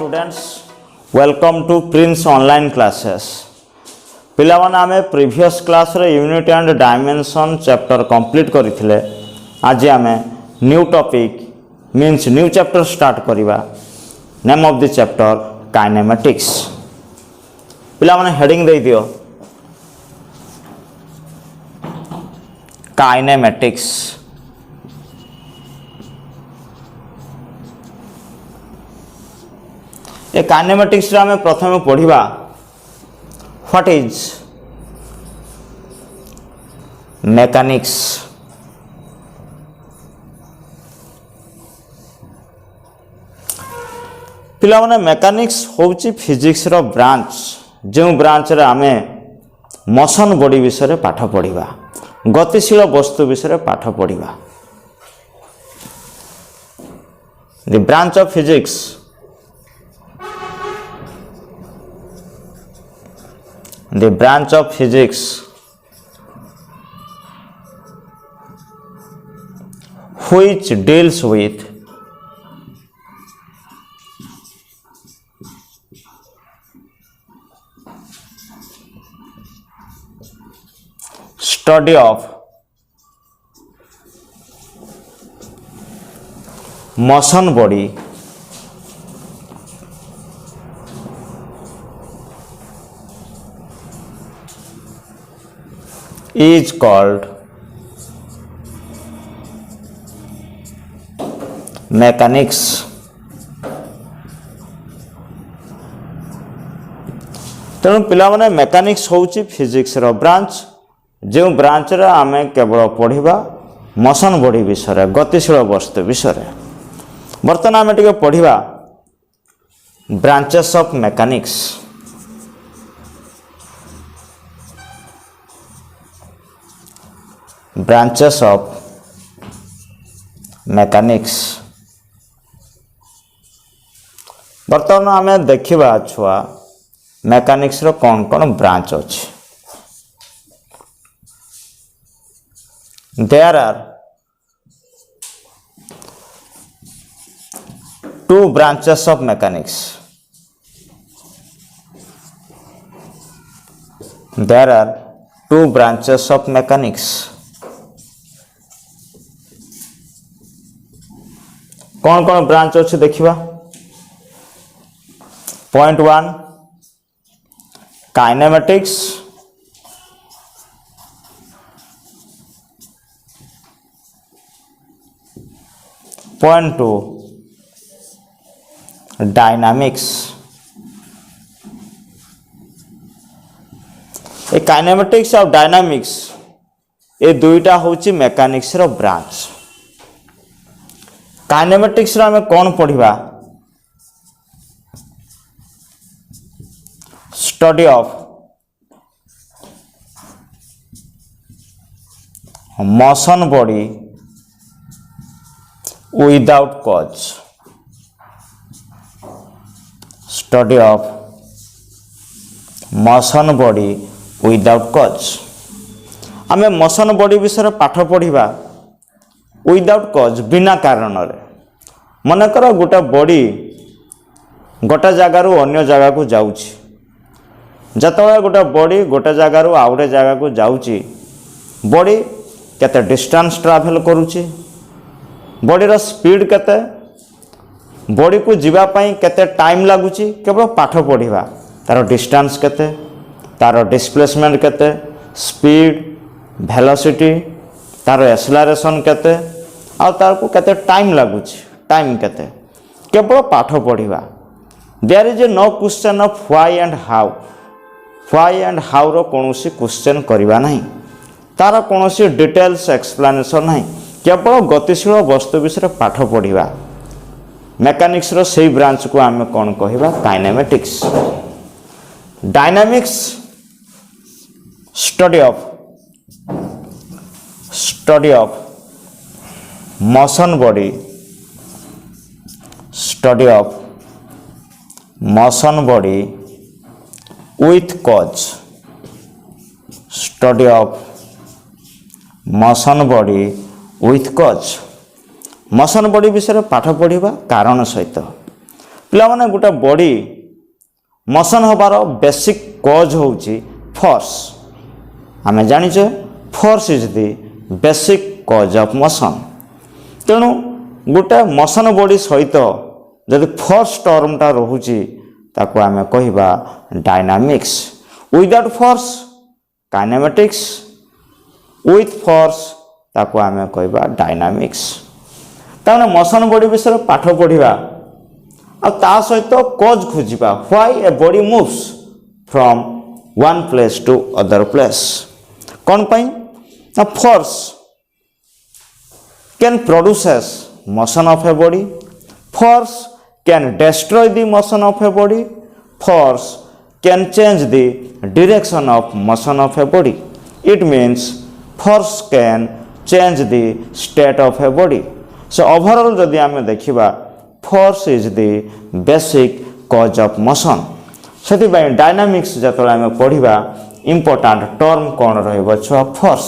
students, welcome to Prince online classes. पिलाମାନେ ଆମେ previous class रे unit and dimension chapter complete କରିଥିଲେ. आज ଆମେ new topic means new chapter start करिबा. Name of the chapter kinematics. पिलाମାନେ heading देई दियो. Kinematics. ए kinematics रे हमें प्रथम पढ़िबा व्हाट इज मैकेनिक्स। पिला माने मैकेनिक्स होउची फिजिक्स रो ब्रांच जो ब्रांच रे हमें मोशन बॉडी विषय रे पाठ पढ़िबा, गतिशील वस्तु विषय रे पाठ पढ़िबा। The branch of physics the branch of physics which deals with study of motion body is called mechanics. तेणु पिला माने मेकानिक्स होउची फिजिक्स रो ब्रांच जो ब्रांच रे आमे केवल पढ़िबा मोशन बॉडी विषय गतिशील वस्तु विषय। बर्तमान आमे टिके पढ़िबा branches of mechanics. branches of mechanics। बर्तमान आमे देखिबा छुआ मेकानिक्स रो कौन कौन ब्रांच अछि। There are two branches of mechanics. There are two branches of mechanics. कौन कौन ब्रांच अच्छे देखिबा। Point 1 kinematics, point 2 dynamics. ए काइनेमेटिक्स और डायनामिक्स ए दुईटा होची मेकानिक्स रो ब्रांच। काइनेमेटिक्स रे हमें कौन पढ़िबा study of motion body without cause. Study of motion body without cause. हमें मोशन बॉडी विषय पाठ पढ़िबा विदाउट कॉज बिना कारण रे। मनकर गोटे बॉडी गोटे जगार अन्य जगह को जाउची, जतबे गोटे बॉडी गोटे जगार आउटे जगह को जाउची, बॉडी केते डिस्टेंस ट्रैवल करूची, बॉडी रो स्पीड केते, बॉडी को जीवा पई केते टाइम लागुची। केवल पाठ पढ़िबा तार डिस्टेंस केते, तार डिस्प्लेसमेंट केते, स्पीड वेलोसिटी, तार एक्सेलरेशन केते आ तार को केते टाइम लागुची, टाइम केते, केवल पाठ पढ़िबा। There is no question of why and how. Why and how रो कोनोसी क्वेश्चन करिबा नहीं, तार कोनोसी डिटेल्स एक्सप्लेनेशन नहीं, केवल गतिशील वस्तु विषय पाठ पढ़िबा। मेकानिक्स रो सेही ब्रांच को आमे कोन कहिबा kinematics. Dynamics study of motion body, study of motion body with cause. Study of motion body with cause. Motion body विषय पाठ पढ़िबा कारण सहित। पिला माने गोटे बॉडी मोशन होबार बेसिक कॉज होची फोर्स। आमे जानिछे force is the basic cause of motion. तेणु गोटे मोशन बॉडी सहित जदि फोर्स टर्मटा रहुची ताको आमे कहिबा dynamics. Without force kinematics, with force ताको आमे कहिबा डायनामिक्स। ताने मोशन बॉडी विषय पाठ पढ़िबा आ ता सहित कॉज खोजिबा why a body moves from one place to other place. कौन पाई ना force can produces motion of a body, force can destroy the motion of a body, force can change the direction of motion of a body. It means force can change the state of a body. So overall जदि आमे देखिबा force is the basic cause of motion. सेति बाय dynamics जतले आमे पढ़िबा important term कोन रहइबो छ force,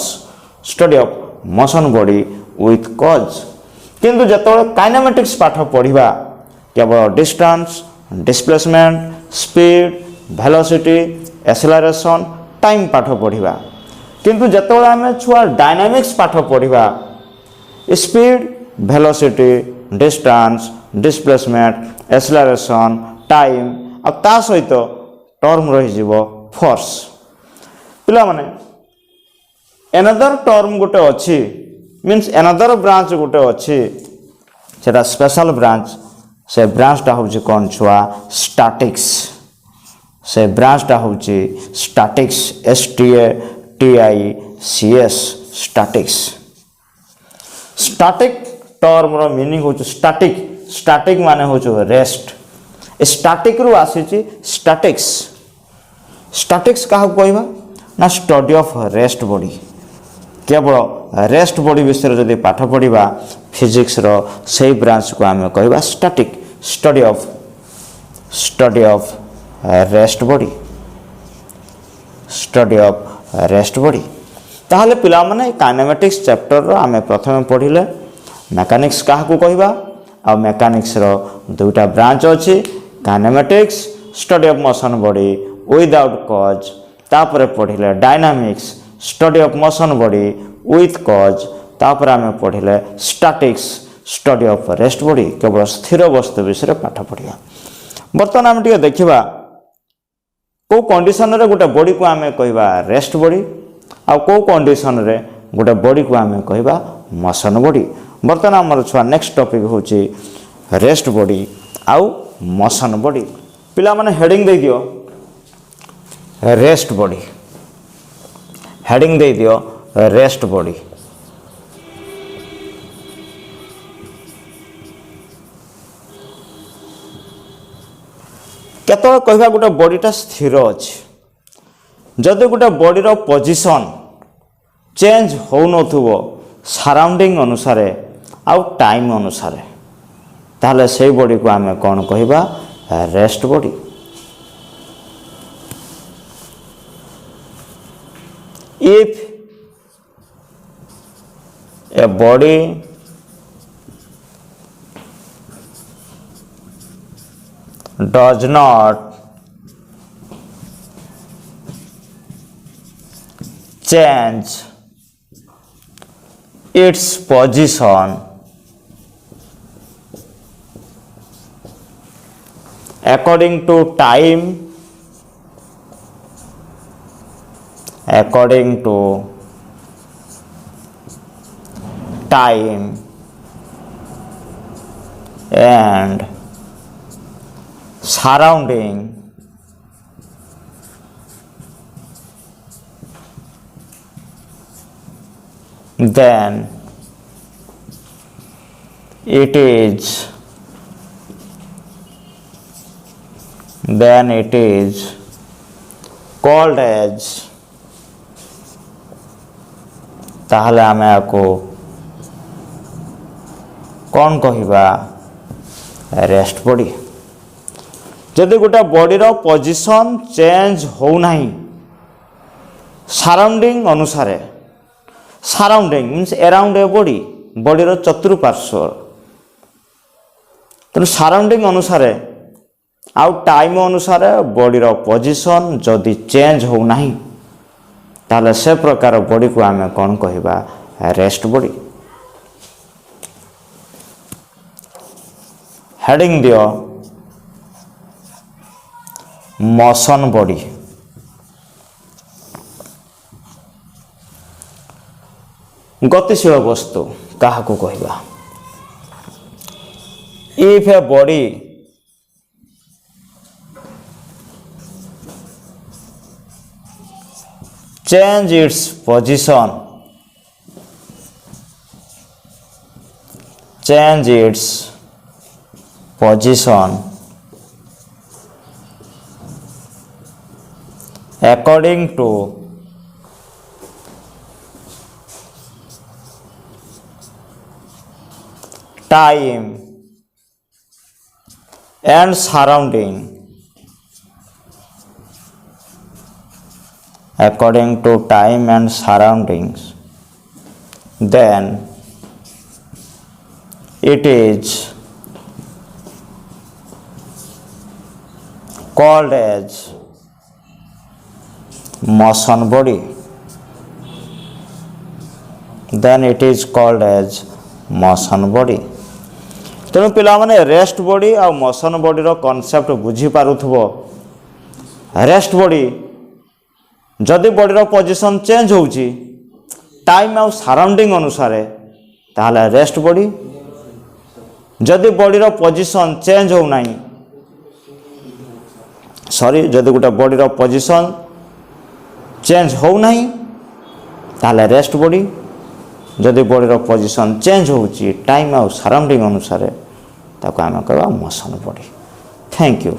study of motion body with cause. किंतु जतले काइनेमेटिक्स पाठ पढ़िबा केवल distance, displacement, speed, velocity, acceleration, time पाठ पढ़िबा। किंतु जतले आमे छुआ डायनामिक्स पाठ पढ़िबा speed, velocity, distance, displacement, acceleration, time आ ता सहित टर्म रही जीवो फोर्स। पिला माने एनदर टर्म गोटे अछि मीन्स एनदर ब्रांच गोटे अछि सेटा स्पेशल ब्रांच। से ब्रांचटा होची कोन छुआ स्टैटिक्स। से ब्रांचटा होची statics, STATICS statics. Static term रो मीनिंग होची स्टैटिक। स्टैटिक माने होची रेस्ट। स्टैटिक रु आसीची स्टैटिक्स। स्टैटिक्स काहा कहबा ना स्टडी ऑफ रेस्ट बॉडी। केवल रेस्ट बॉडी विषय जदि पाठ पढ़िबा फिजिक्स रो सेही ब्रांच को आमे कहबा static, study of rest body, study of rest body. ताहले पिला माने काइनेमेटिक्स चैप्टर रो आमे प्रथमे पढ़िले मैकेनिक्स काहा को कहबा आ मैकेनिक्स रो दुटा ब्रांच अछि kinematics, study of motion body without cause. तापर पढ़िले dynamics, study of motion body with cause. तापर आमे पढ़िले statics, study of rest body, केवल स्थिर वस्तु विषय पाठ पढ़िया। बर्तमान आमे टिके देखिबा को कंडीशन रे गोटे बॉडी को आमे कहबा रेस्ट बॉडी आ को कंडीशन रे गोटे बॉडी को आमे कहबा मोशन बॉडी। बर्तमान हमर छुआ नेक्स्ट टॉपिक होची रेस्ट बॉडी आउ मोशन बॉडी। पिला माने हेडिंग दे दियो रेस्ट बॉडी, हेडिंग दे दियो रेस्ट बॉडी। केतळ कहबा गोटे बॉडीटा स्थिर अछि जदि गोटे बॉडीर पोजिशन चेंज हो नथुबो सराउंडिंग अनुसार आउ टाइम अनुसार ताहले से बॉडी को आमे कोन कहबा rest body. If a body does not change its position according to time, and surrounding, then it is called as ताहले आमे आको कौन कहिबा रेस्ट बॉडी। जदि गोटे बॉडीर पोजिशन चेंज हो नहीं सराउंडिंग अनुसार, surrounding means around a body, बॉडीर चतुर्पार्श्व, तेणु सराउंडिंग अनुसार आउ टाइम अनुसार बॉडी रो पोजीशन जदि चेंज हो नहीं ताले से प्रकार बॉडी को आमे कौन कहिबा रेस्ट बॉडी। हेडिंग दियो मोशन बॉडी। गतिशील वस्तु कहा को कहिबा। If a body change its position, change its position according to time and surrounding, according to time and surroundings, then it is called as motion body. Then it is called as motion body. तेणु पिला माने rest body आ motion body रो concept बुझी पारुथबो। Rest body जदि body position change होउची time आउ surrounding अनुसार ताहले rest body. जदि बॉडी पोजिशन चेंज हो नहीं सॉरी जदि गोटे बॉडी पोजिशन चेंज हो नहीं ताहले रेस्ट बॉडी। जदि बॉडी पोजिशन चेंज होउची टाइम आउ सराउंडिंग अनुसार ताको आमे कहबा मोशन बॉडी। Thank you.